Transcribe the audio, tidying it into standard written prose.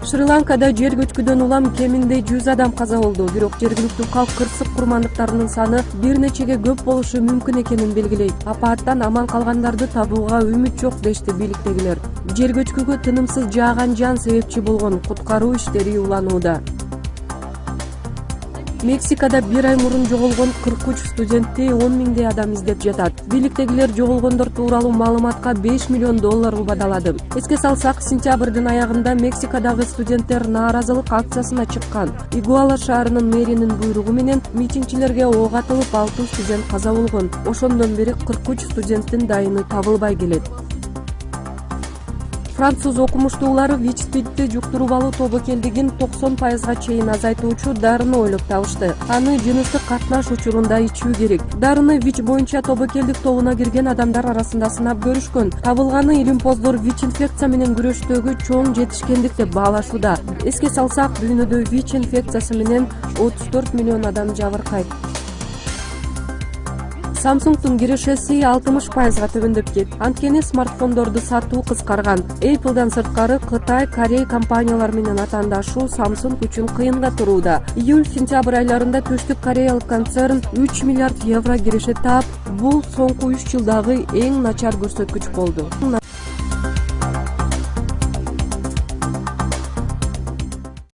Шри-Ланкада жер көчкүдөн улам кеминде 100 адам каза болду. Бирок жергиликтүү калк кырсык курмандыктарынын саны бир нечеге көп болушу мүмкүн экенин белгилейт. Апаттан аман калгандарды табууга үмүт жок дешти бийликтегилер. Жер көчкүгө тынымсыз жааган жан себепчи болгон, куткаруу иштери уланууда. Мексикада бир ай мурун жоголгон 43 студентти 10 миңдей адам издеп жатат. Бийликтегилер жоголгондор тууралуу маалыматка $5 миллион убадалады. Эске салсак, сентябрдын аягында Мексикадагы студенттер нааразылык акциясына чыккан. Игуала шаарынын мэринин буйругу менен митингчилерге ок атылып 6 студент каза болгон. Ошондон бери 43 студенттин дайыны табылбай келет. Француз окумуштуулары ВИЧ-СПИДти жуктуруп алуу тобокелдигин 90%га чейин азайтуучу дарыны ойлоп табышты. Аны жыныстык катнаш учурунда ичүү керек. Дарыны ВИЧ боюнча тобокелдик тобуна кирген адамдар арасында сынап көрүшкөн. Табылганы илимпоздор ВИЧ инфекция менен күрөштөгү чоң жетишкендик деп баалашууда. Эске салсак, дүйнөдө ВИЧ инфекциясы менен 34 миллион адам жабыркайт. Samsung'тун кирешеси 60%га төмөндөп кетти. Анткени смартфондорду сатуу кыскарган. Apple'дан сырткары Кытай, Корея компаниялар менен атаандашуу Samsung үчүн кыйынга турууда. Июль-сентябрь айларында Түштүк Кореялык концерн 3 миллиард евро киреше таап, бул соңку 3 жылдагы эң начар көрсөткүч болду.